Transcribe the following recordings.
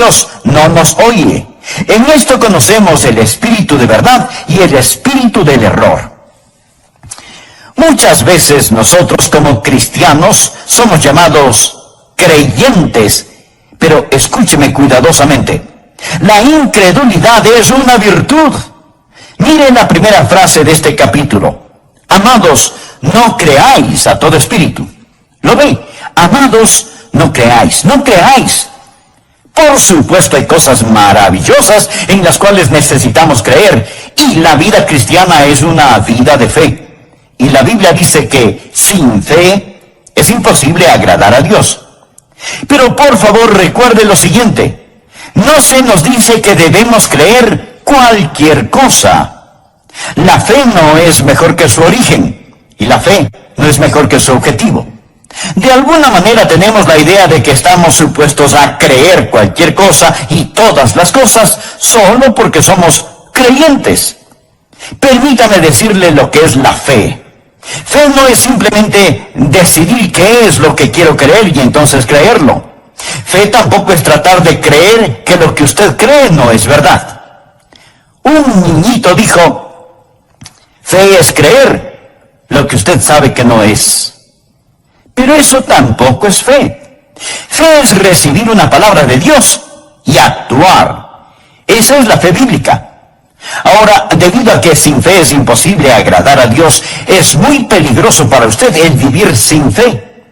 Dios no nos oye. En esto conocemos el espíritu de verdad y el espíritu del error. Muchas veces nosotros como cristianos somos llamados creyentes, pero escúcheme cuidadosamente. La incredulidad es una virtud. Miren la primera frase de este capítulo. Amados, no creáis a todo espíritu. ¿Lo ve? Amados, no creáis, no creáis. Por supuesto hay cosas maravillosas en las cuales necesitamos creer, y la vida cristiana es una vida de fe. Y la Biblia dice que sin fe es imposible agradar a Dios. Pero por favor recuerde lo siguiente: no se nos dice que debemos creer cualquier cosa. La fe no es mejor que su origen, y la fe no es mejor que su objetivo. De alguna manera tenemos la idea de que estamos supuestos a creer cualquier cosa y todas las cosas solo porque somos creyentes. Permítame decirle lo que es la fe. Fe no es simplemente decidir qué es lo que quiero creer y entonces creerlo. Fe tampoco es tratar de creer que lo que usted cree no es verdad. Un niñito dijo: fe es creer lo que usted sabe que no es. Pero eso tampoco es fe. Fe es recibir una palabra de Dios y actuar. Esa es la fe bíblica. Ahora, debido a que sin fe es imposible agradar a Dios, es muy peligroso para usted el vivir sin fe.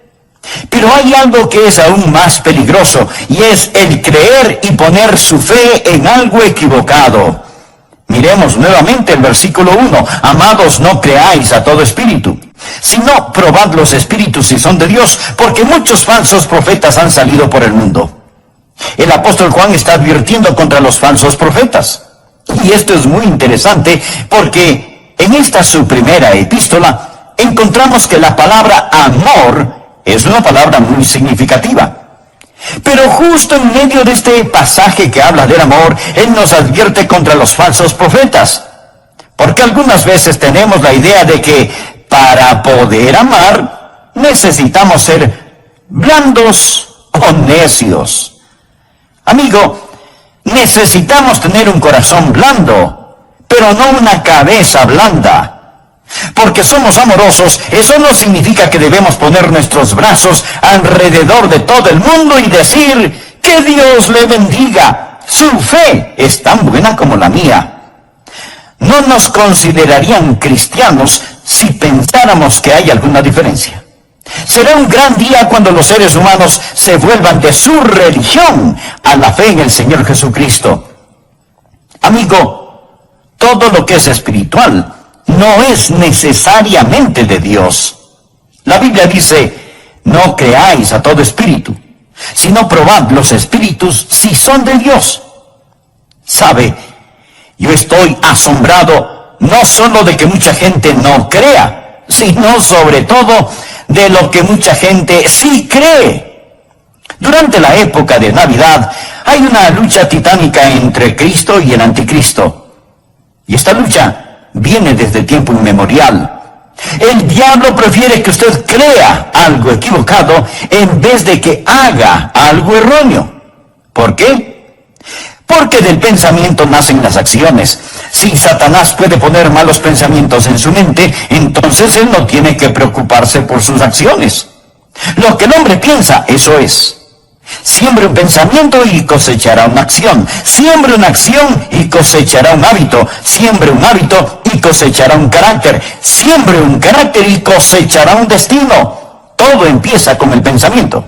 Pero hay algo que es aún más peligroso, y es el creer y poner su fe en algo equivocado. Miremos nuevamente el versículo 1. Amados, no creáis a todo espíritu, sino probad los espíritus si son de Dios, porque muchos falsos profetas han salido por el mundo. El apóstol Juan está advirtiendo contra los falsos profetas. Y esto es muy interesante porque en esta su primera epístola encontramos que la palabra amor es una palabra muy significativa. Pero justo en medio de este pasaje que habla del amor, él nos advierte contra los falsos profetas. Porque algunas veces tenemos la idea de que para poder amar necesitamos ser blandos o necios. Amigo, necesitamos tener un corazón blando, pero no una cabeza blanda. Porque somos amorosos, eso no significa que debemos poner nuestros brazos alrededor de todo el mundo y decir: que Dios le bendiga, su fe es tan buena como la mía. No nos considerarían cristianos si pensáramos que hay alguna diferencia. Será un gran día cuando los seres humanos se vuelvan de su religión a la fe en el Señor Jesucristo. Amigo, todo lo que es espiritual no es necesariamente de Dios. La Biblia dice: no creáis a todo espíritu, sino probad los espíritus si son de Dios. ¿Sabe? Yo estoy asombrado no solo de que mucha gente no crea, sino sobre todo de lo que mucha gente sí cree. Durante la época de Navidad hay una lucha titánica entre Cristo y el anticristo. Y esta lucha viene desde tiempo inmemorial. El diablo prefiere que usted crea algo equivocado en vez de que haga algo erróneo. ¿Por qué? Porque del pensamiento nacen las acciones. Si Satanás puede poner malos pensamientos en su mente, entonces él no tiene que preocuparse por sus acciones. Lo que el hombre piensa, eso es. Siembre un pensamiento y cosechará una acción. Siembre una acción y cosechará un hábito. Siembre un hábito y cosechará un carácter. Siembre un carácter y cosechará un destino. Todo empieza con el pensamiento.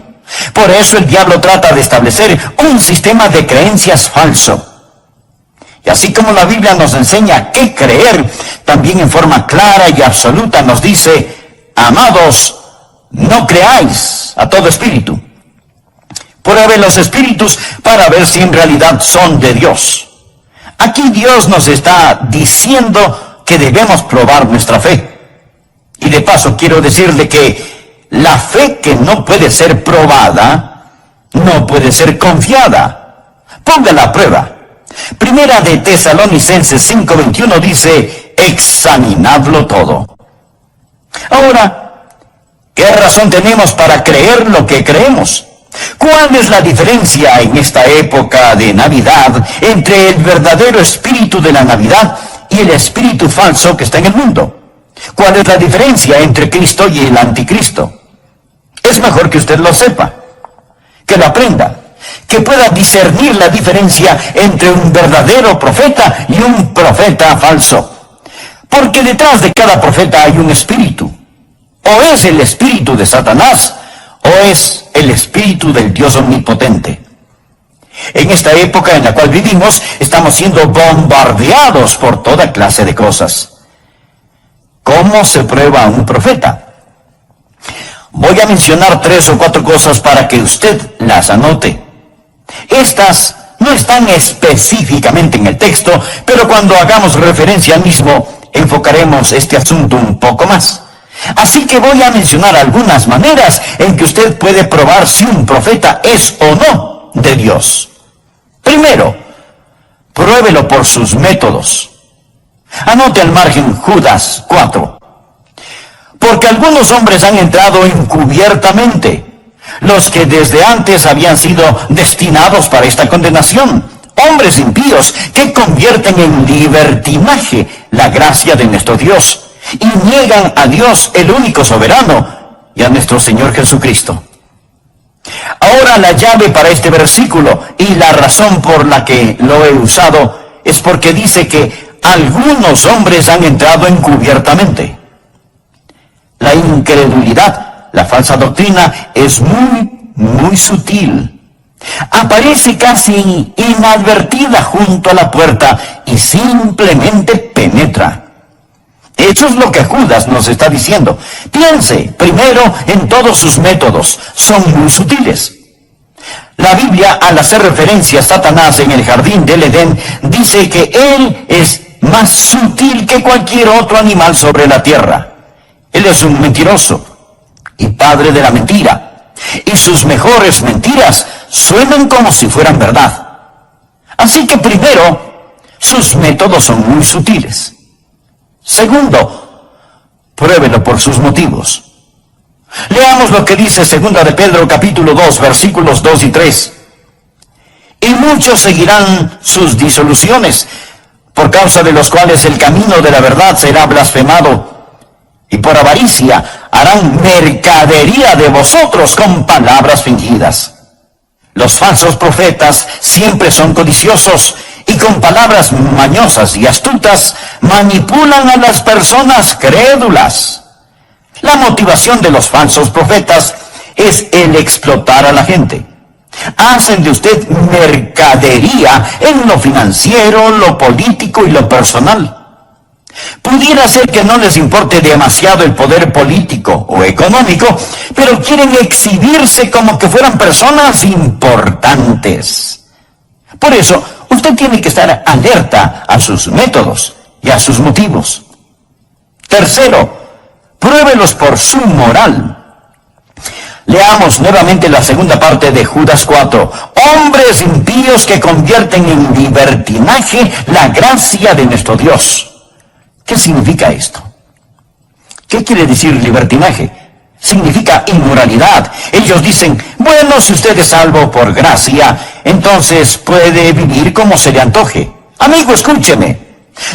Por eso el diablo trata de establecer un sistema de creencias falso. Y así como la Biblia nos enseña qué creer, también en forma clara y absoluta nos dice: amados, no creáis a todo espíritu. Pruebe los espíritus para ver si en realidad son de Dios. Aquí Dios nos está diciendo que debemos probar nuestra fe. Y de paso quiero decirle que la fe que no puede ser probada, no puede ser confiada. Póngala a prueba. Primera de Tesalonicenses 5:21 dice: examinadlo todo. Ahora, ¿qué razón tenemos para creer lo que creemos? ¿Cuál es la diferencia en esta época de Navidad entre el verdadero espíritu de la Navidad y el espíritu falso que está en el mundo? ¿Cuál es la diferencia entre Cristo y el anticristo? Es mejor que usted lo sepa, que lo aprenda, que pueda discernir la diferencia entre un verdadero profeta y un profeta falso. Porque detrás de cada profeta hay un espíritu. O es el espíritu de Satanás, o es el espíritu del Dios omnipotente. En esta época en la cual vivimos, estamos siendo bombardeados por toda clase de cosas. ¿Cómo se prueba a un profeta? Voy a mencionar 3 o 4 cosas para que usted las anote. Estas no están específicamente en el texto, pero cuando hagamos referencia al mismo, enfocaremos este asunto un poco más. Así que voy a mencionar algunas maneras en que usted puede probar si un profeta es o no de Dios. Primero, pruébelo por sus métodos. Anote al margen Judas 4. Porque algunos hombres han entrado encubiertamente, los que desde antes habían sido destinados para esta condenación, hombres impíos que convierten en libertinaje la gracia de nuestro Dios y niegan a Dios, el único soberano, y a nuestro Señor Jesucristo. Ahora la llave para este versículo y la razón por la que lo he usado es porque dice que algunos hombres han entrado encubiertamente. La incredulidad, la falsa doctrina, es muy sutil. Aparece casi inadvertida junto a la puerta y simplemente penetra. Eso es lo que Judas nos está diciendo. Piense primero en todos sus métodos. Son muy sutiles. La Biblia, al hacer referencia a Satanás en el jardín del Edén, dice que él es más sutil que cualquier otro animal sobre la tierra. Él es un mentiroso y padre de la mentira. Y sus mejores mentiras suenan como si fueran verdad. Así que primero, sus métodos son muy sutiles. Segundo, pruébelo por sus motivos. Leamos lo que dice 2 de Pedro capítulo 2, versículos 2 y 3. Y muchos seguirán sus disoluciones, por causa de los cuales el camino de la verdad será blasfemado. Y por avaricia harán mercadería de vosotros con palabras fingidas. Los falsos profetas siempre son codiciosos y con palabras mañosas y astutas manipulan a las personas crédulas. La motivación de los falsos profetas es el explotar a la gente. Hacen de usted mercadería en lo financiero, lo político y lo personal. Pudiera ser que no les importe demasiado el poder político o económico, pero quieren exhibirse como que fueran personas importantes. Por eso, usted tiene que estar alerta a sus métodos y a sus motivos. Tercero, pruébelos por su moral. Leamos nuevamente la segunda parte de Judas 4. Hombres impíos que convierten en libertinaje la gracia de nuestro Dios. ¿Qué significa esto? ¿Qué quiere decir libertinaje? Significa inmoralidad. Ellos dicen, bueno, si usted es salvo por gracia, entonces puede vivir como se le antoje. Amigo, escúcheme.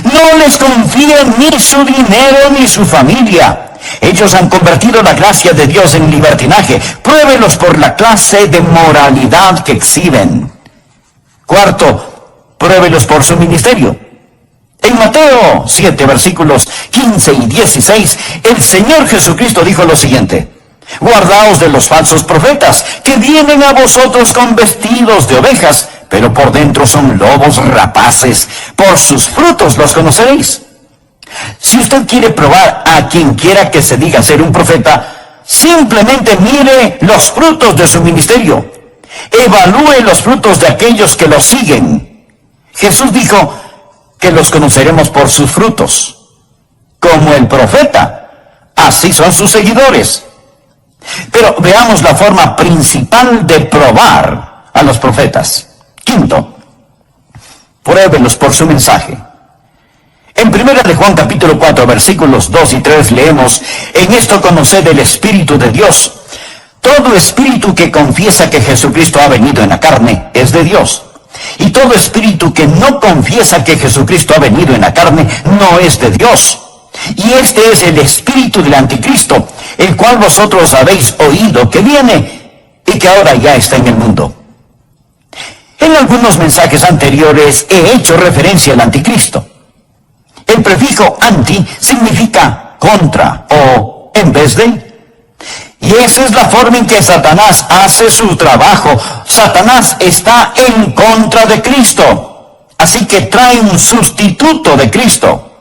No les confíen ni su dinero ni su familia. Ellos han convertido la gracia de Dios en libertinaje. Pruébelos por la clase de moralidad que exhiben. Cuarto, pruébelos por su ministerio. En Mateo 7, versículos 15 y 16, el Señor Jesucristo dijo lo siguiente: guardaos de los falsos profetas, que vienen a vosotros con vestidos de ovejas, pero por dentro son lobos rapaces. Por sus frutos los conoceréis. Si usted quiere probar a quien quiera que se diga ser un profeta, simplemente mire los frutos de su ministerio. Evalúe los frutos de aquellos que lo siguen. Jesús dijo que los conoceremos por sus frutos. Como el profeta, así son sus seguidores. Pero veamos la forma principal de probar a los profetas. Quinto, pruébelos por su mensaje. En 1 de Juan capítulo 4, versículos 2 y 3 leemos: en esto conoced el Espíritu de Dios. Todo espíritu que confiesa que Jesucristo ha venido en la carne es de Dios. Y todo espíritu que no confiesa que Jesucristo ha venido en la carne no es de Dios. Y este es el espíritu del anticristo, el cual vosotros habéis oído que viene y que ahora ya está en el mundo. En algunos mensajes anteriores he hecho referencia al anticristo. El prefijo anti significa contra o en vez de. Y esa es la forma en que Satanás hace su trabajo. Satanás está en contra de Cristo. Así que trae un sustituto de Cristo.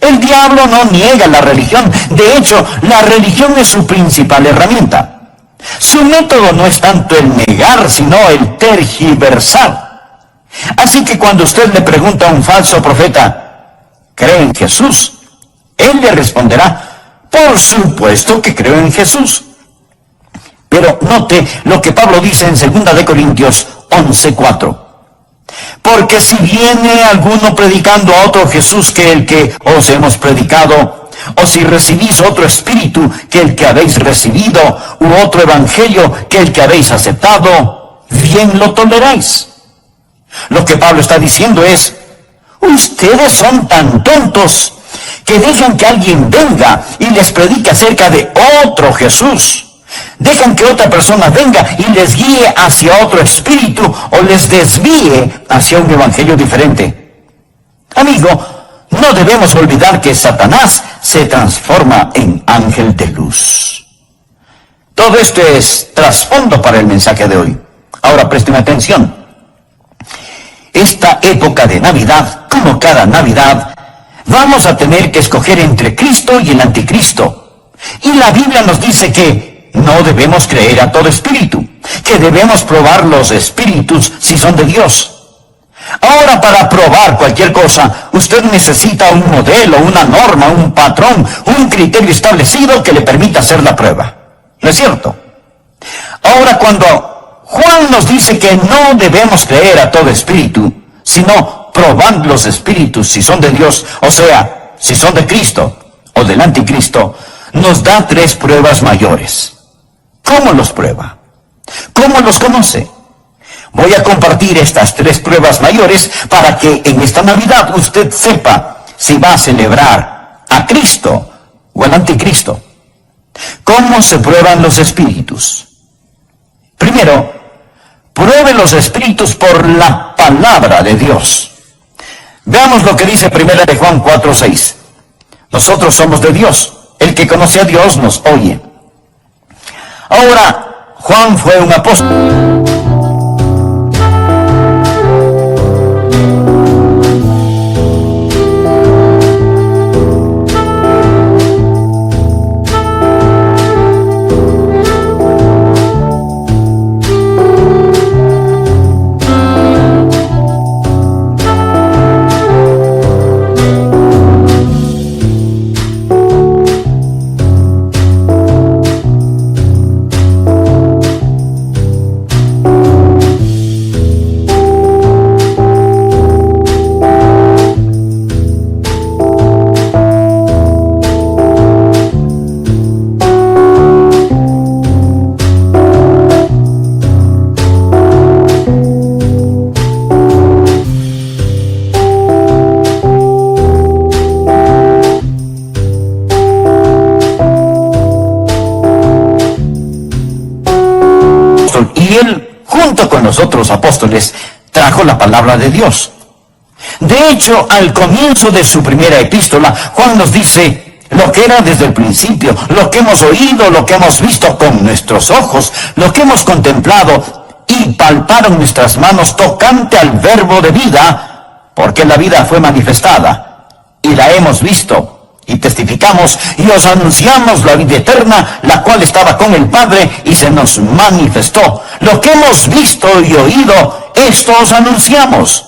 El diablo no niega la religión. De hecho, la religión es su principal herramienta. Su método no es tanto el negar, sino el tergiversar. Así que cuando usted le pregunta a un falso profeta, ¿cree en Jesús?, él le responderá, por supuesto que creo en Jesús. Pero note lo que Pablo dice en 2 de Corintios 11:4. Porque si viene alguno predicando a otro Jesús que el que os hemos predicado, o si recibís otro espíritu que el que habéis recibido, u otro evangelio que el que habéis aceptado, bien lo toleráis. Lo que Pablo está diciendo es, ustedes son tan tontos que dejan que alguien venga y les predique acerca de otro Jesús. Dejan que otra persona venga y les guíe hacia otro espíritu o les desvíe hacia un evangelio diferente. Amigo, no debemos olvidar que Satanás se transforma en ángel de luz. Todo esto es trasfondo para el mensaje de hoy. Ahora presten atención. Esta época de Navidad, como cada Navidad, vamos a tener que escoger entre Cristo y el anticristo. Y la Biblia nos dice que no debemos creer a todo espíritu, que debemos probar los espíritus si son de Dios. Ahora, para probar cualquier cosa, usted necesita un modelo, una norma, un patrón, un criterio establecido que le permita hacer la prueba. ¿No es cierto? Ahora, cuando Juan nos dice que no debemos creer a todo espíritu, sino probar los espíritus si son de Dios, o sea, si son de Cristo o del anticristo, nos da 3 pruebas mayores. ¿Cómo los prueba? ¿Cómo los conoce? Voy a compartir estas 3 pruebas mayores para que en esta Navidad usted sepa si va a celebrar a Cristo o al anticristo. ¿Cómo se prueban los espíritus? Primero, pruebe los espíritus por la palabra de Dios. Veamos lo que dice 1 de Juan 4:6. Nosotros somos de Dios. El que conoce a Dios nos oye. Ahora, Juan fue un apóstol. Y él, junto con los otros apóstoles, trajo la palabra de Dios. De hecho, al comienzo de su primera epístola, Juan nos dice lo que era desde el principio, lo que hemos oído, lo que hemos visto con nuestros ojos, lo que hemos contemplado y palparon nuestras manos tocante al verbo de vida, porque la vida fue manifestada y la hemos visto. Y testificamos y os anunciamos la vida eterna, la cual estaba con el Padre y se nos manifestó. Lo que hemos visto y oído, esto os anunciamos.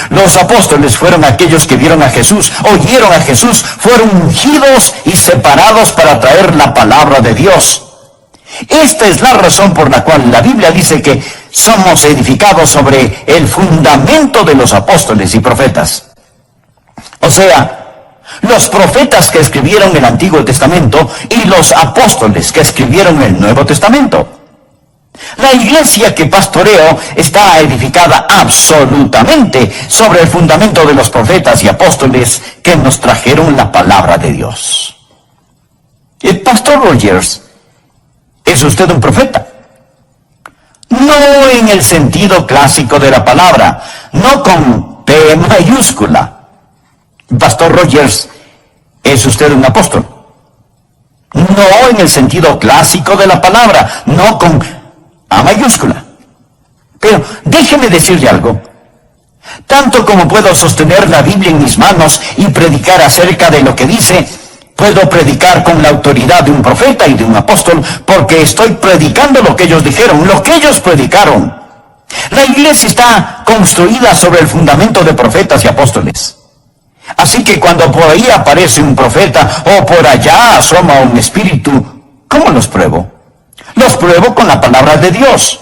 Los apóstoles fueron aquellos que vieron a Jesús, oyeron a Jesús, fueron ungidos y separados para traer la palabra de Dios. Esta es la razón por la cual la Biblia dice que somos edificados sobre el fundamento de los apóstoles y profetas. O sea, los profetas que escribieron el Antiguo Testamento y los apóstoles que escribieron el Nuevo Testamento. La iglesia que pastoreo está edificada absolutamente sobre el fundamento de los profetas y apóstoles que nos trajeron la palabra de Dios. El pastor Rogers, ¿es usted un profeta? No en el sentido clásico de la palabra, no con P mayúscula. Pastor Rogers, ¿es usted un apóstol? No en el sentido clásico de la palabra, no con A mayúscula. Pero déjeme decirle algo. Tanto como puedo sostener la Biblia en mis manos y predicar acerca de lo que dice, puedo predicar con la autoridad de un profeta y de un apóstol, porque estoy predicando lo que ellos dijeron, lo que ellos predicaron. La iglesia está construida sobre el fundamento de profetas y apóstoles. Así que cuando por ahí aparece un profeta o por allá asoma un espíritu, ¿cómo los pruebo? Los pruebo con la palabra de Dios.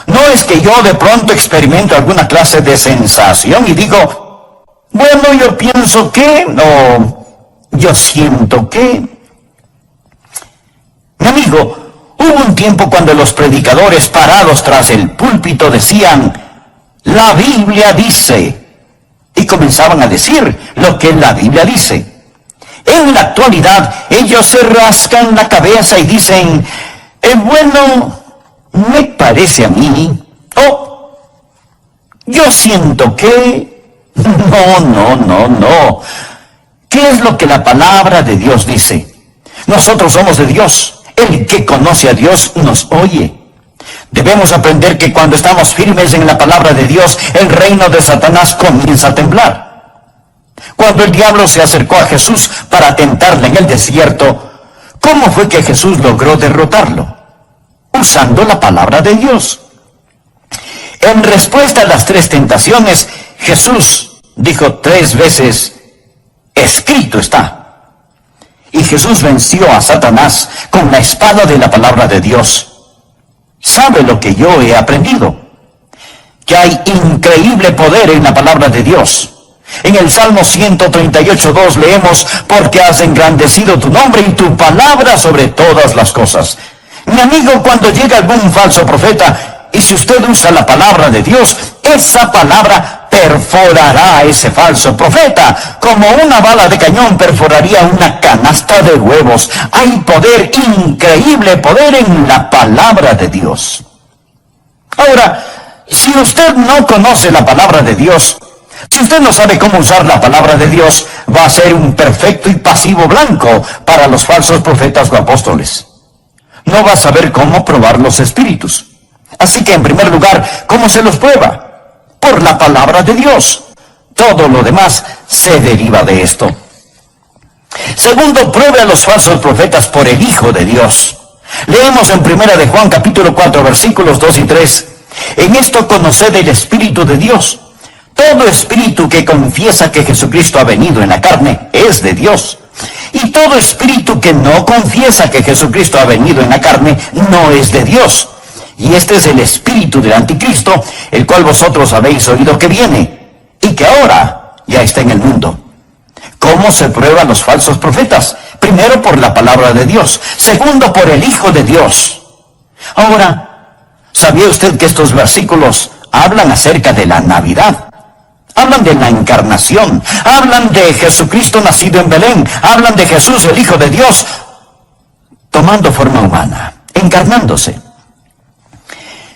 No es que yo de pronto experimento alguna clase de sensación y digo, bueno, yo pienso que, o yo siento que. Mi amigo, hubo un tiempo cuando los predicadores parados tras el púlpito decían, la Biblia dice, y comenzaban a decir lo que la Biblia dice. En la actualidad, ellos se rascan la cabeza y dicen, bueno, me parece a mí, yo siento que, no. ¿Qué es lo que la palabra de Dios dice? Nosotros somos de Dios. El que conoce a Dios nos oye. Debemos aprender que cuando estamos firmes en la palabra de Dios, el reino de Satanás comienza a temblar. Cuando el diablo se acercó a Jesús para tentarle en el desierto, ¿cómo fue que Jesús logró derrotarlo? Usando la palabra de Dios. En respuesta a las 3 tentaciones, Jesús dijo 3 veces, escrito está. Y Jesús venció a Satanás con la espada de la palabra de Dios. ¿Sabe lo que yo he aprendido? Que hay increíble poder en la palabra de Dios. En el Salmo 138:2 leemos, porque has engrandecido tu nombre y tu palabra sobre todas las cosas. Mi amigo, cuando llega algún falso profeta, y si usted usa la palabra de Dios, esa palabra perforará a ese falso profeta, como una bala de cañón perforaría una canasta de huevos. Hay poder, increíble poder en la palabra de Dios. Ahora, si usted no conoce la palabra de Dios, si usted no sabe cómo usar la palabra de Dios, va a ser un perfecto y pasivo blanco para los falsos profetas o apóstoles. No va a saber cómo probar los espíritus. Así que en primer lugar, ¿cómo se los prueba? Por la palabra de Dios. Todo lo demás se deriva de esto. Segundo, pruebe a los falsos profetas por el Hijo de Dios. Leemos en 1 de Juan capítulo 4 versículos 2 y 3. En esto conoced el Espíritu de Dios. Todo espíritu que confiesa que Jesucristo ha venido en la carne es de Dios. Y todo espíritu que no confiesa que Jesucristo ha venido en la carne no es de Dios. Y este es el espíritu del anticristo, el cual vosotros habéis oído que viene, y que ahora ya está en el mundo. ¿Cómo se prueban los falsos profetas? Primero, por la palabra de Dios. Segundo, por el Hijo de Dios. Ahora, ¿sabía usted que estos versículos hablan acerca de la Navidad? Hablan de la encarnación, hablan de Jesucristo nacido en Belén, hablan de Jesús, el Hijo de Dios, tomando forma humana, encarnándose.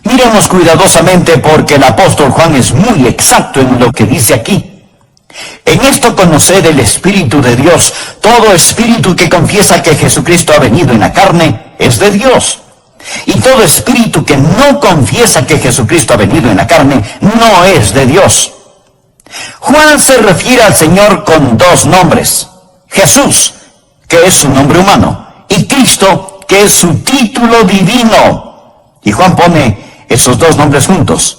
Miremos cuidadosamente porque el apóstol Juan es muy exacto en lo que dice aquí. En esto conoced el Espíritu de Dios. Todo espíritu que confiesa que Jesucristo ha venido en la carne es de Dios. Y todo espíritu que no confiesa que Jesucristo ha venido en la carne no es de Dios. Juan se refiere al Señor con 2 nombres. Jesús, que es su nombre humano, y Cristo, que es su título divino. Y Juan pone esos 2 nombres juntos.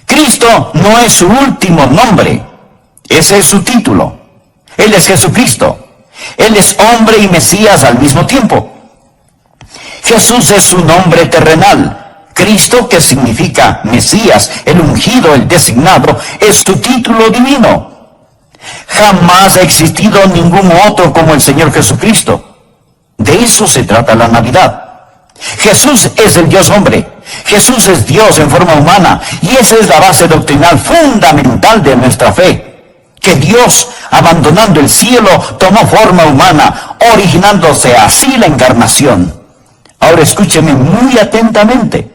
Cristo no es su último nombre. Ese es su título. Él es Jesucristo. Él es hombre y Mesías al mismo tiempo. Jesús es su nombre terrenal. Cristo, que significa Mesías, el ungido, el designado, es su título divino. Jamás ha existido ningún otro como el Señor Jesucristo. De eso se trata la Navidad. Jesús es el Dios hombre. Jesús es Dios en forma humana. Y esa es la base doctrinal fundamental de nuestra fe. Que Dios, abandonando el cielo, tomó forma humana, originándose así la encarnación. Ahora escúcheme muy atentamente.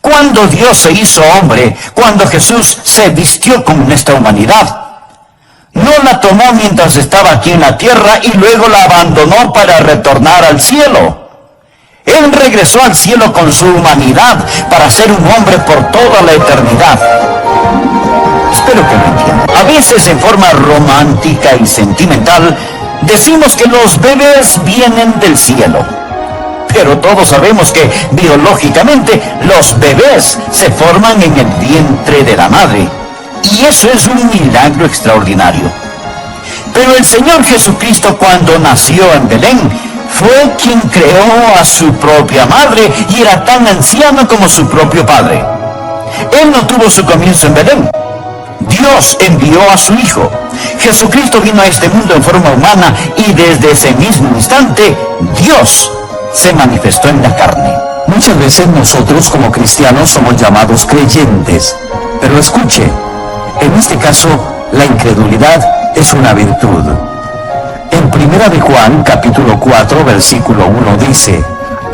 Cuando Dios se hizo hombre, cuando Jesús se vistió con nuestra humanidad, no la tomó mientras estaba aquí en la tierra y luego la abandonó para retornar al cielo. Él regresó al cielo con su humanidad para ser un hombre por toda la eternidad. Espero que lo entiendan. A veces en forma romántica y sentimental decimos que los bebés vienen del cielo. Pero todos sabemos que biológicamente los bebés se forman en el vientre de la madre. Y eso es un milagro extraordinario. Pero el Señor Jesucristo, cuando nació en Belén, fue quien creó a su propia madre y era tan anciano como su propio padre. Él no tuvo su comienzo en Belén. Dios envió a su Hijo. Jesucristo vino a este mundo en forma humana y desde ese mismo instante, Dios se manifestó en la carne. Muchas veces nosotros como cristianos somos llamados creyentes, pero escuche, en este caso la incredulidad es una virtud. En 1 de Juan capítulo 4 versículo 1 dice: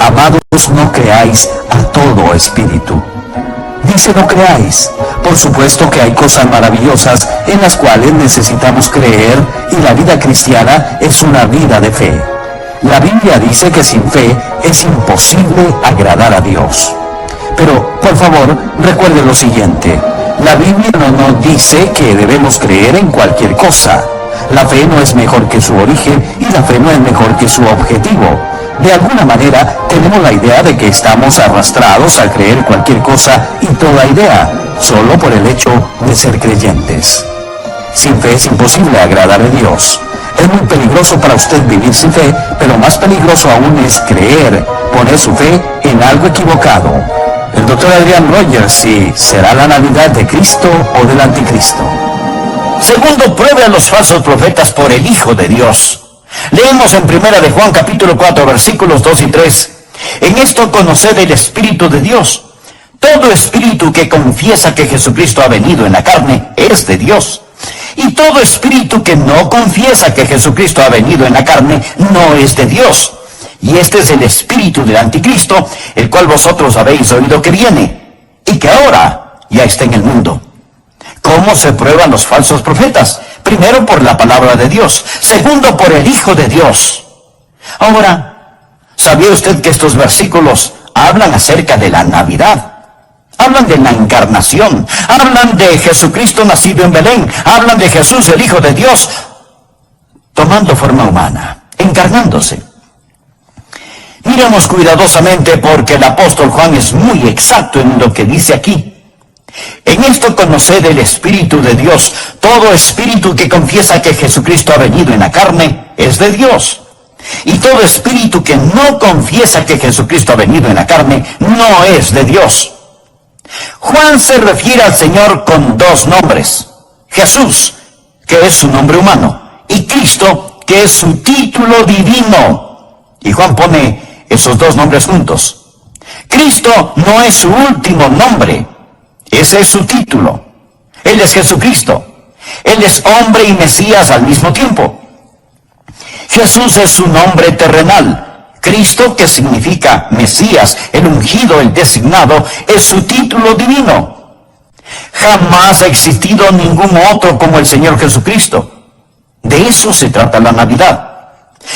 amados, no creáis a todo espíritu. Dice no creáis. Por supuesto que hay cosas maravillosas en las cuales necesitamos creer y la vida cristiana es una vida de fe. La Biblia dice que sin fe es imposible agradar a Dios. Pero, por favor, recuerde lo siguiente. La Biblia no nos dice que debemos creer en cualquier cosa. La fe no es mejor que su origen y la fe no es mejor que su objetivo. De alguna manera, tenemos la idea de que estamos arrastrados a creer cualquier cosa y toda idea, solo por el hecho de ser creyentes. Sin fe es imposible agradar a Dios. Es muy peligroso para usted vivir sin fe, pero más peligroso aún es creer, poner su fe en algo equivocado. El doctor Adrian Rogers, si será la Navidad de Cristo o del Anticristo. Segundo, pruebe a los falsos profetas por el Hijo de Dios. Leemos en 1 de Juan capítulo 4 versículos 2 y 3. En esto conoced el Espíritu de Dios. Todo espíritu que confiesa que Jesucristo ha venido en la carne es de Dios. Y todo espíritu que no confiesa que Jesucristo ha venido en la carne no es de Dios. Y este es el espíritu del anticristo, el cual vosotros habéis oído que viene, y que ahora ya está en el mundo. ¿Cómo se prueban los falsos profetas? Primero, por la palabra de Dios. Segundo, por el Hijo de Dios. Ahora, ¿sabía usted que estos versículos hablan acerca de la Navidad? Hablan de la encarnación, hablan de Jesucristo nacido en Belén, hablan de Jesús, el Hijo de Dios, tomando forma humana, encarnándose. Miremos cuidadosamente porque el apóstol Juan es muy exacto en lo que dice aquí. En esto conoced el Espíritu de Dios. Todo espíritu que confiesa que Jesucristo ha venido en la carne es de Dios. Y todo espíritu que no confiesa que Jesucristo ha venido en la carne no es de Dios. Juan se refiere al Señor con dos nombres. Jesús, que es su nombre humano, y Cristo, que es su título divino. Y Juan pone esos dos nombres juntos. Cristo no es su último nombre. Ese es su título. Él es Jesucristo. Él es hombre y Mesías al mismo tiempo. Jesús es su nombre terrenal. Cristo, que significa Mesías, el ungido, el designado, es su título divino. Jamás ha existido ningún otro como el Señor Jesucristo. De eso se trata la Navidad.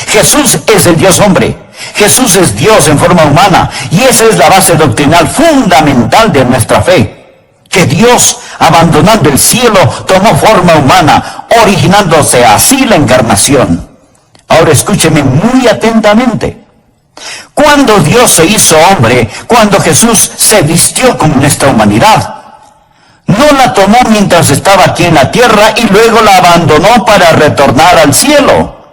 Jesús es el Dios hombre. Jesús es Dios en forma humana. Y esa es la base doctrinal fundamental de nuestra fe. Que Dios, abandonando el cielo, tomó forma humana, originándose así la encarnación. Ahora escúcheme muy atentamente. Cuando Dios se hizo hombre, cuando Jesús se vistió con nuestra humanidad, no la tomó mientras estaba aquí en la tierra y luego la abandonó para retornar al cielo.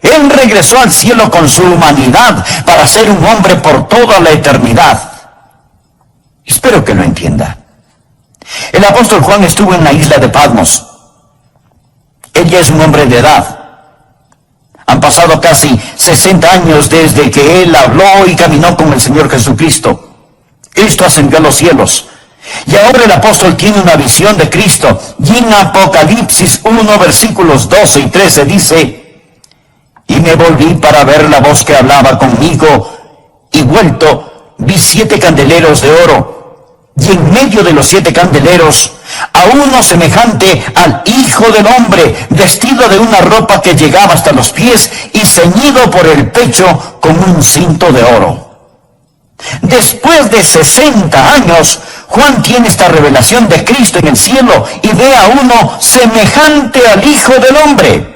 Él regresó al cielo con su humanidad para ser un hombre por toda la eternidad. Espero que lo entienda. El apóstol Juan estuvo en la isla de Patmos. Él ya es un hombre de edad. Han pasado casi 60 años desde que él habló y caminó con el Señor Jesucristo. Cristo ascendió a los cielos. Y ahora el apóstol tiene una visión de Cristo. Y en Apocalipsis 1, versículos 12 y 13 dice: y me volví para ver la voz que hablaba conmigo, y vuelto vi 7 candeleros de oro, y en medio de los 7 candeleros a uno semejante al Hijo del Hombre, vestido de una ropa que llegaba hasta los pies y ceñido por el pecho con un cinto de oro. Después de 60 años, Juan tiene esta revelación de Cristo en el cielo y ve a uno semejante al Hijo del Hombre.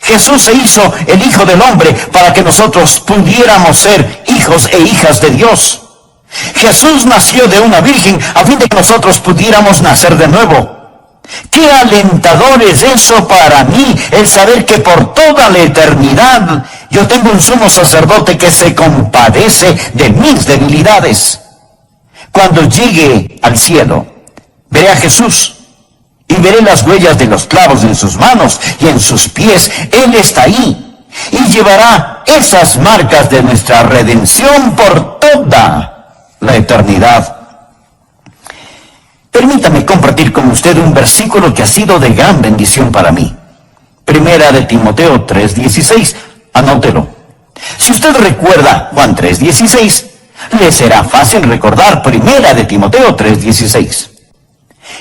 Jesús se hizo el Hijo del Hombre para que nosotros pudiéramos ser hijos e hijas de Dios. Jesús nació de una virgen a fin de que nosotros pudiéramos nacer de nuevo. Qué alentador es eso para mí, el saber que por toda la eternidad yo tengo un sumo sacerdote que se compadece de mis debilidades. Cuando llegue al cielo, veré a Jesús y veré las huellas de los clavos en sus manos y en sus pies. Él está ahí y llevará esas marcas de nuestra redención por toda la eternidad. Permítame compartir con usted un versículo que ha sido de gran bendición para mí. Primera de Timoteo 3:16. Anótelo. Si usted recuerda Juan 3:16, le será fácil recordar Primera de Timoteo 3:16.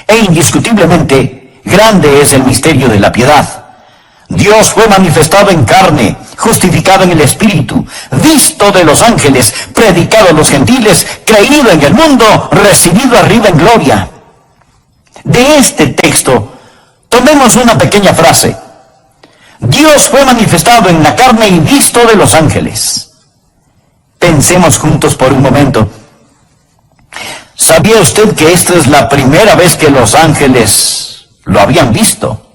E indiscutiblemente, grande es el misterio de la piedad. Dios fue manifestado en carne, justificado en el Espíritu, visto de los ángeles, predicado a los gentiles, creído en el mundo, recibido arriba en gloria. De este texto, tomemos una pequeña frase. Dios fue manifestado en la carne y visto de los ángeles. Pensemos juntos por un momento. ¿Sabía usted que esta es la primera vez que los ángeles lo habían visto?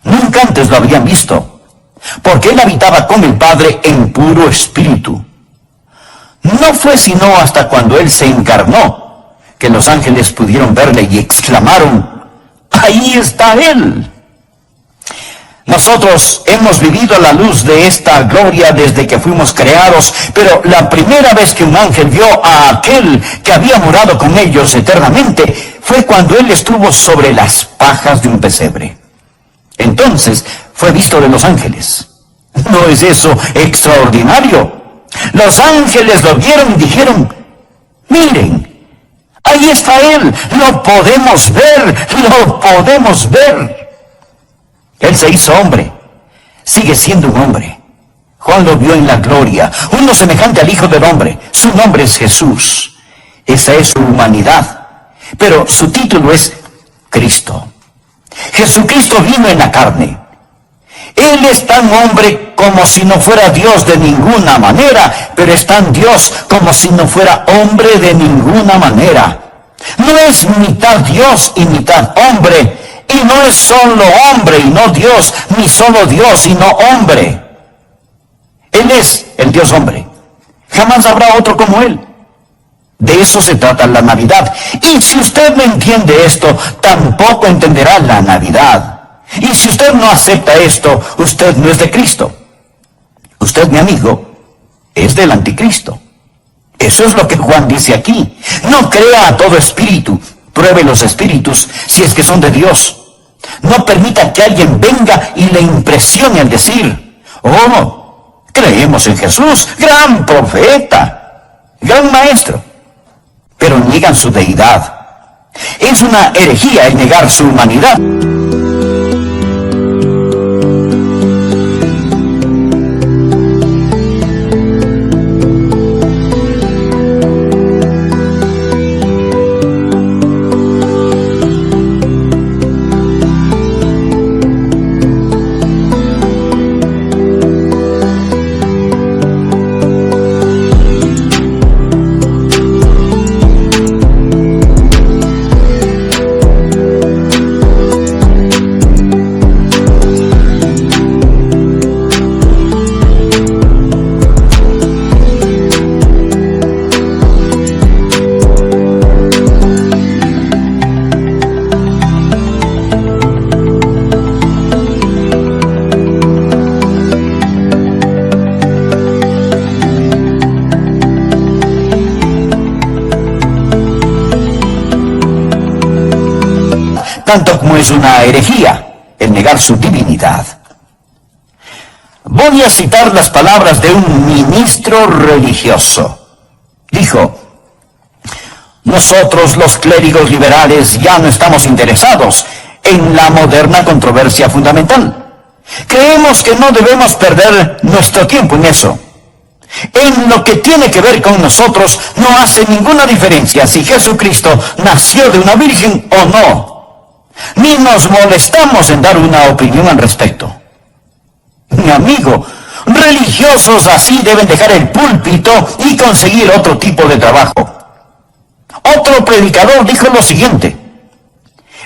Nunca antes lo habían visto, porque él habitaba con el Padre en puro espíritu. No fue sino hasta cuando él se encarnó que los ángeles pudieron verle y exclamaron: ¡ahí está él! Nosotros hemos vivido a la luz de esta gloria desde que fuimos creados, pero la primera vez que un ángel vio a aquel que había morado con ellos eternamente fue cuando él estuvo sobre las pajas de un pesebre. Entonces fue visto de los ángeles. ¿No es eso extraordinario? Los ángeles lo vieron y dijeron: miren, ahí está él, lo podemos ver, lo podemos ver. Él se hizo hombre, sigue siendo un hombre. Juan lo vio en la gloria, uno semejante al Hijo del Hombre. Su nombre es Jesús. Esa es su humanidad, pero su título es Cristo. Jesucristo vino en la carne. Él es tan hombre como si no fuera Dios de ninguna manera, pero es tan Dios como si no fuera hombre de ninguna manera. No es mitad Dios y mitad hombre, y no es solo hombre y no Dios, ni solo Dios y no hombre. Él es el Dios hombre. Jamás habrá otro como él. De eso se trata la Navidad. Y si usted no entiende esto, tampoco entenderá la Navidad. Y si usted no acepta esto, usted no es de Cristo. Usted, mi amigo, es del anticristo. Eso es lo que Juan dice aquí. No crea a todo espíritu. Pruebe los espíritus si es que son de Dios. No permita que alguien venga y le impresione al decir: oh, creemos en Jesús, gran profeta, gran maestro. Pero niegan su deidad. Es una herejía el negar su humanidad. tanto como es una herejía el negar su divinidad. Voy a citar las palabras de un ministro religioso. Dijo: nosotros los clérigos liberales ya no estamos interesados en la moderna controversia fundamental. Creemos que no debemos perder nuestro tiempo en eso. En lo que tiene que ver con nosotros no hace ninguna diferencia si Jesucristo nació de una virgen o no. Ni nos molestamos en dar una opinión al respecto. Mi amigo, religiosos así deben dejar el púlpito y conseguir otro tipo de trabajo. Otro predicador dijo lo siguiente: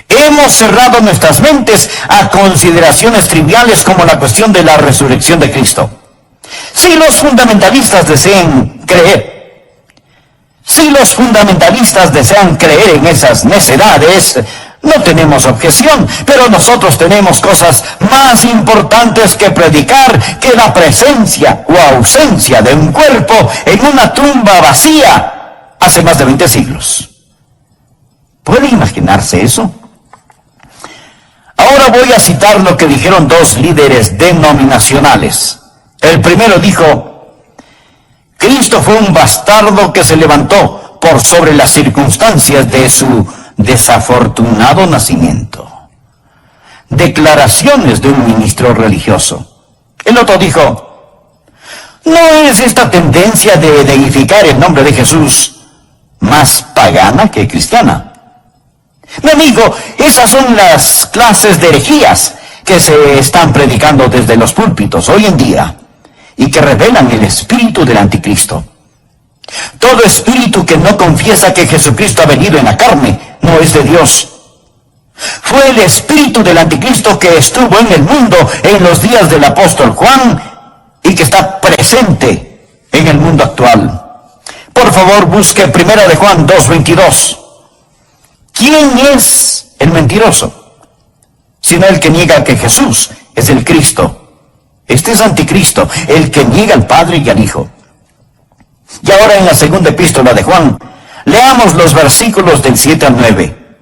hemos cerrado nuestras mentes a consideraciones triviales como la cuestión de la resurrección de Cristo. Si los fundamentalistas desean creer en esas necedades, no tenemos objeción, pero nosotros tenemos cosas más importantes que predicar que la presencia o ausencia de un cuerpo en una tumba vacía hace más de 20 siglos. ¿Puede imaginarse eso? Ahora voy a citar lo que dijeron dos líderes denominacionales. El primero dijo: Cristo fue un bastardo que se levantó por sobre las circunstancias de su desafortunado nacimiento. Declaraciones de un ministro religioso. El otro dijo: ¿no es esta tendencia de deificar el nombre de Jesús más pagana que cristiana? Mi amigo, esas son las clases de herejías que se están predicando desde los púlpitos hoy en día y que revelan el espíritu del anticristo. Todo espíritu que no confiesa que Jesucristo ha venido en la carne no es de Dios. Fue el espíritu del anticristo que estuvo en el mundo en los días del apóstol Juan y que está presente en el mundo actual. Por favor, busque 1 de Juan 2:22. ¿Quién es el mentiroso? Sino el que niega que Jesús es el Cristo. Este es anticristo, el que niega al Padre y al Hijo. Y ahora en la segunda epístola de Juan, leamos los versículos del 7 al 9.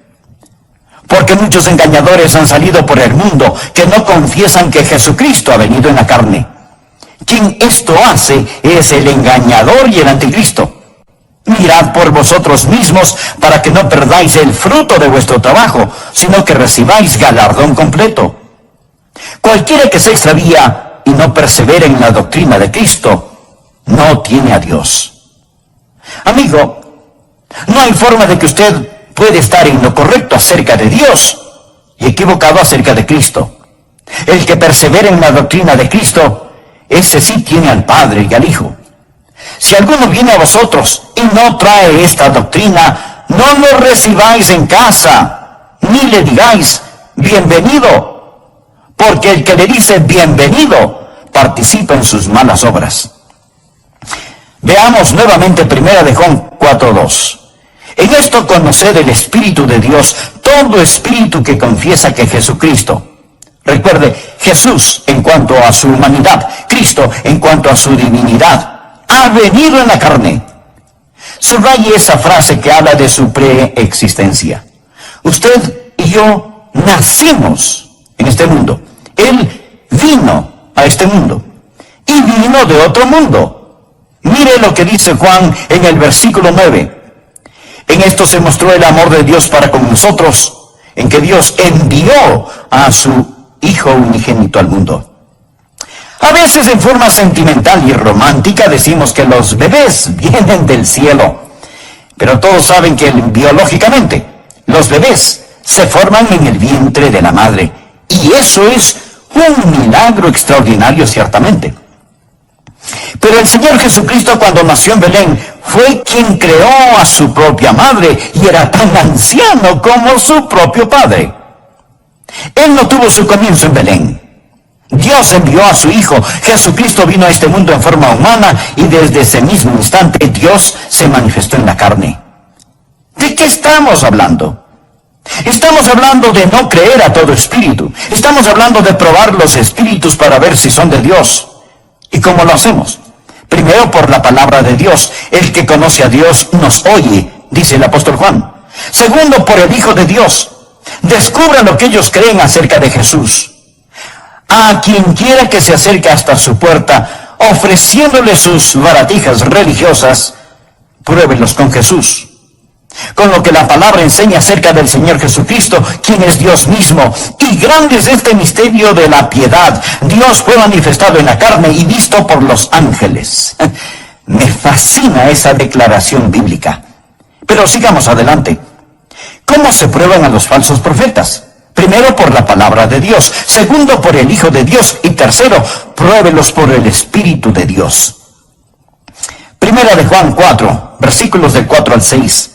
Porque muchos engañadores han salido por el mundo que no confiesan que Jesucristo ha venido en la carne. Quien esto hace es el engañador y el anticristo. Mirad por vosotros mismos para que no perdáis el fruto de vuestro trabajo, sino que recibáis galardón completo. Cualquiera que se extravía y no persevera en la doctrina de Cristo, no tiene a Dios. Amigo, no hay forma de que usted puede estar en lo correcto acerca de Dios y equivocado acerca de Cristo. El que persevera en la doctrina de Cristo, ese sí tiene al Padre y al Hijo. Si alguno viene a vosotros y no trae esta doctrina, no lo recibáis en casa, ni le digáis bienvenido, porque el que le dice bienvenido participa en sus malas obras. Veamos nuevamente 1 de Juan 4:2. En esto conoced el Espíritu de Dios, todo espíritu que confiesa que Jesucristo. Recuerde, Jesús en cuanto a su humanidad, Cristo en cuanto a su divinidad, ha venido en la carne. Subraye esa frase que habla de su preexistencia. Usted y yo nacimos en este mundo. Él vino a este mundo y vino de otro mundo. Mire lo que dice Juan en el versículo 9. En esto se mostró el amor de Dios para con nosotros, en que Dios envió a su Hijo unigénito al mundo. A veces en forma sentimental y romántica decimos que los bebés vienen del cielo, pero todos saben que biológicamente los bebés se forman en el vientre de la madre, y eso es un milagro extraordinario ciertamente. Pero el Señor Jesucristo, cuando nació en Belén, fue quien creó a su propia madre y era tan anciano como su propio padre. Él no tuvo su comienzo en Belén. Dios envió a su Hijo. Jesucristo vino a este mundo en forma humana y desde ese mismo instante Dios se manifestó en la carne. ¿De qué estamos hablando? Estamos hablando de no creer a todo espíritu. Estamos hablando de probar los espíritus para ver si son de Dios. ¿Y cómo lo hacemos? Primero por la palabra de Dios. El que conoce a Dios nos oye, dice el apóstol Juan. Segundo, por el Hijo de Dios. Descubra lo que ellos creen acerca de Jesús. A quien quiera que se acerque hasta su puerta, ofreciéndole sus baratijas religiosas, pruébelos con Jesús. Con lo que la palabra enseña acerca del Señor Jesucristo, quien es Dios mismo. Y grande es este misterio de la piedad. Dios fue manifestado en la carne y visto por los ángeles. Me fascina esa declaración bíblica. Pero sigamos adelante. ¿Cómo se prueban a los falsos profetas? Primero, por la palabra de Dios. Segundo, por el Hijo de Dios. Y tercero, pruébelos por el Espíritu de Dios. Primera de Juan 4, versículos del 4 al 6.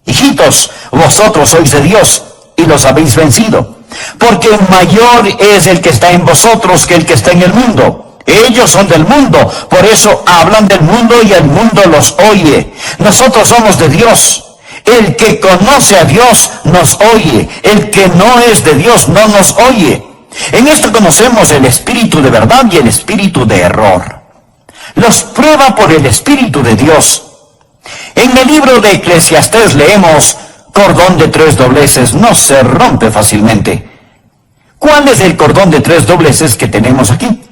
Hijitos, vosotros sois de Dios y los habéis vencido, porque mayor es el que está en vosotros que el que está en el mundo. Ellos son del mundo, por eso hablan del mundo y el mundo los oye. Nosotros somos de Dios. El que conoce a Dios nos oye. El que no es de Dios no nos oye. En esto conocemos el espíritu de verdad y el espíritu de error. Los prueba por el Espíritu de Dios. En el libro de Eclesiastés leemos: cordón de 3 dobleces no se rompe fácilmente. ¿Cuál es el cordón de 3 dobleces que tenemos aquí?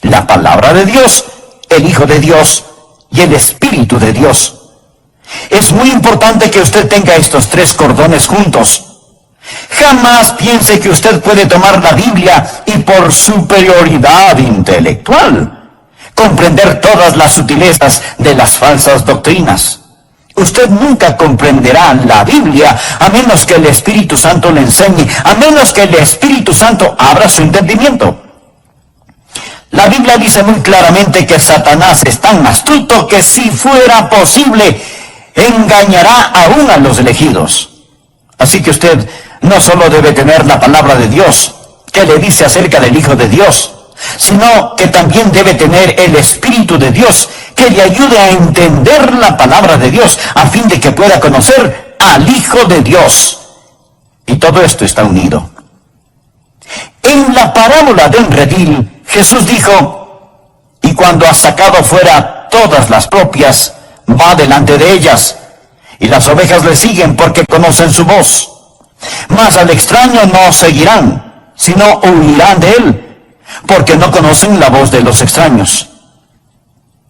La palabra de Dios, el Hijo de Dios y el Espíritu de Dios. Es muy importante que usted tenga estos 3 cordones juntos. Jamás piense que usted puede tomar la Biblia y por superioridad intelectual comprender todas las sutilezas de las falsas doctrinas. Usted nunca comprenderá la Biblia a menos que el Espíritu Santo le enseñe, a menos que el Espíritu Santo abra su entendimiento. La Biblia dice muy claramente que Satanás es tan astuto que si fuera posible, engañará aún a los elegidos. Así que usted no solo debe tener la palabra de Dios, que le dice acerca del Hijo de Dios, sino que también debe tener el Espíritu de Dios, que le ayude a entender la palabra de Dios, a fin de que pueda conocer al Hijo de Dios. Y todo esto está unido. En la parábola del redil, Jesús dijo: y cuando ha sacado fuera todas las propias, va delante de ellas, y las ovejas le siguen porque conocen su voz. Mas al extraño no seguirán, sino huirán de él, porque no conocen la voz de los extraños.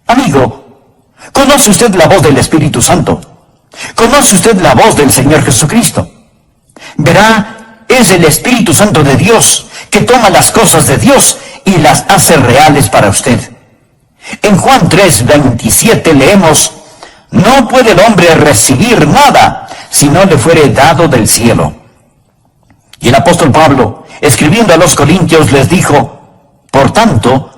Amigo, ¿conoce usted la voz del Espíritu Santo? ¿Conoce usted la voz del Señor Jesucristo? Verá, es el Espíritu Santo de Dios que toma las cosas de Dios y las hace reales para usted. En Juan 3:27 leemos: no puede el hombre recibir nada si no le fuere dado del cielo. Y el apóstol Pablo, escribiendo a los Corintios, les dijo: por tanto,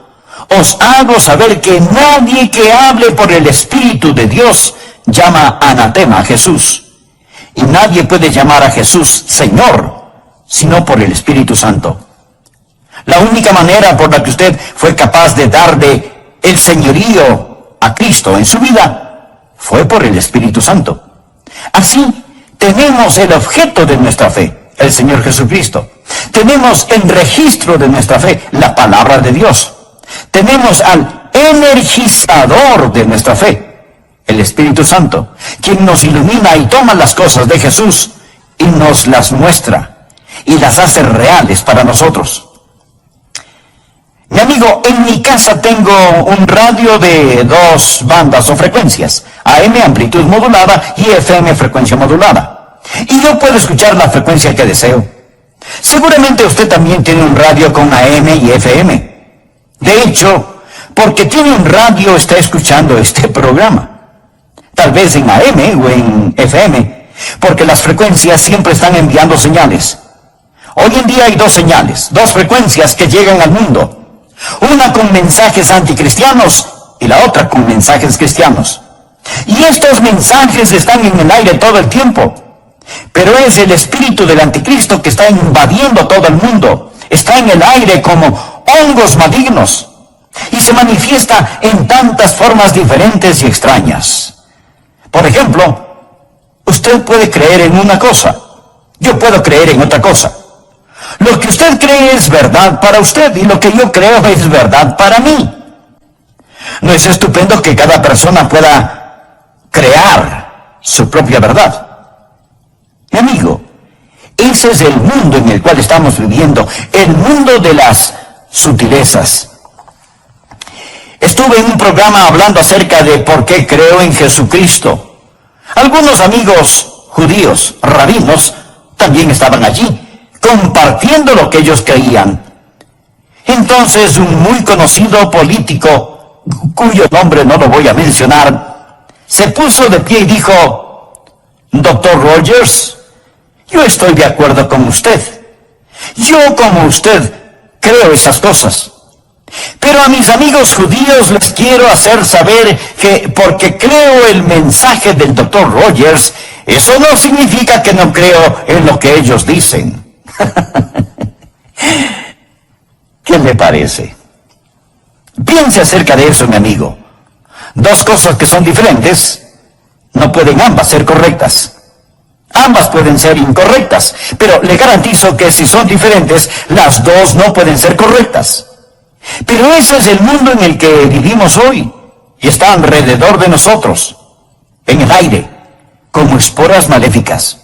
os hago saber que nadie que hable por el Espíritu de Dios llama anatema a Jesús. Y nadie puede llamar a Jesús Señor, sino por el Espíritu Santo. La única manera por la que usted fue capaz de darle el señorío a Cristo en su vida fue por el Espíritu Santo. Así, tenemos el objeto de nuestra fe, el Señor Jesucristo. Tenemos el registro de nuestra fe, la palabra de Dios. Tenemos al energizador de nuestra fe, el Espíritu Santo, quien nos ilumina y toma las cosas de Jesús y nos las muestra y las hace reales para nosotros. Mi amigo, en mi casa tengo un radio de 2 bandas o frecuencias, AM, amplitud modulada, y FM, frecuencia modulada. Y yo puedo escuchar la frecuencia que deseo. Seguramente usted también tiene un radio con AM y FM. De hecho, porque tiene un radio está escuchando este programa. Tal vez en AM o en FM, porque las frecuencias siempre están enviando señales. Hoy en día hay 2 señales, 2 frecuencias que llegan al mundo. Una con mensajes anticristianos y la otra con mensajes cristianos. Y estos mensajes están en el aire todo el tiempo. Pero es el espíritu del anticristo que está invadiendo todo el mundo. Está en el aire como hongos malignos. Y se manifiesta en tantas formas diferentes y extrañas. Por ejemplo, usted puede creer en una cosa. Yo puedo creer en otra cosa. Lo que usted cree es verdad para usted y lo que yo creo es verdad para mí. ¿No es estupendo que cada persona pueda crear su propia verdad? Mi amigo, Ese es el mundo en el cual estamos viviendo, el mundo de las sutilezas. Estuve en un programa hablando acerca de por qué creo en Jesucristo. Algunos amigos judíos, rabinos, también estaban allí, compartiendo lo que ellos creían. Entonces un muy conocido político, cuyo nombre no lo voy a mencionar, se puso de pie y dijo: Doctor Rogers, yo estoy de acuerdo con usted. Yo, como usted, creo esas cosas. Pero a mis amigos judíos les quiero hacer saber que porque creo el mensaje del Dr. Rogers, eso no significa que no creo en lo que ellos dicen. ¿Qué le parece? Piense acerca de eso, mi amigo. Dos cosas que son diferentes no pueden ambas ser correctas. Ambas pueden ser incorrectas, pero le garantizo que si son diferentes, las dos no pueden ser correctas. Pero ese es el mundo en el que vivimos hoy, y está alrededor de nosotros, en el aire, como esporas maléficas.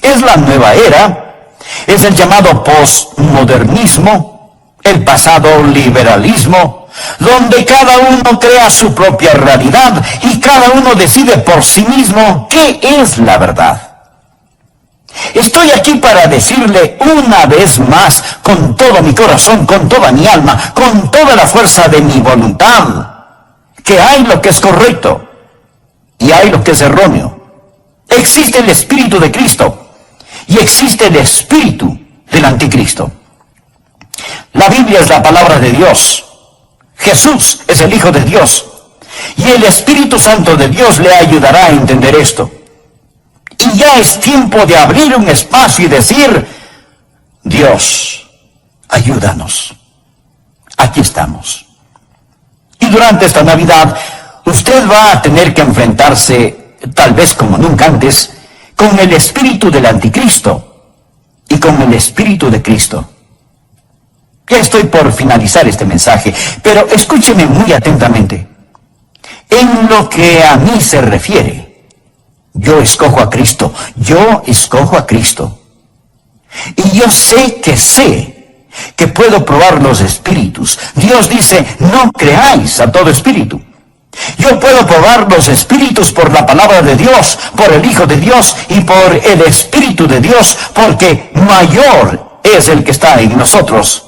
Es la nueva era, es el llamado postmodernismo, el pasado liberalismo, donde cada uno crea su propia realidad y cada uno decide por sí mismo qué es la verdad. Estoy aquí para decirle una vez más, con todo mi corazón, con toda mi alma, con toda la fuerza de mi voluntad, que hay lo que es correcto y hay lo que es erróneo. Existe el Espíritu de Cristo y existe el Espíritu del Anticristo. La Biblia es la palabra de Dios. Jesús es el Hijo de Dios. Y el Espíritu Santo de Dios le ayudará a entender esto. Y ya es tiempo de abrir un espacio y decir: Dios, ayúdanos. Aquí estamos. Y durante esta Navidad, usted va a tener que enfrentarse, tal vez como nunca antes, con el espíritu del Anticristo y con el Espíritu de Cristo. Ya estoy por finalizar este mensaje, pero escúcheme muy atentamente. En lo que a mí se refiere, yo escojo a Cristo. Yo escojo a Cristo. Y yo sé que puedo probar los espíritus. Dios dice: no creáis a todo espíritu. Yo puedo probar los espíritus por la palabra de Dios, por el Hijo de Dios y por el Espíritu de Dios, porque mayor es el que está en nosotros.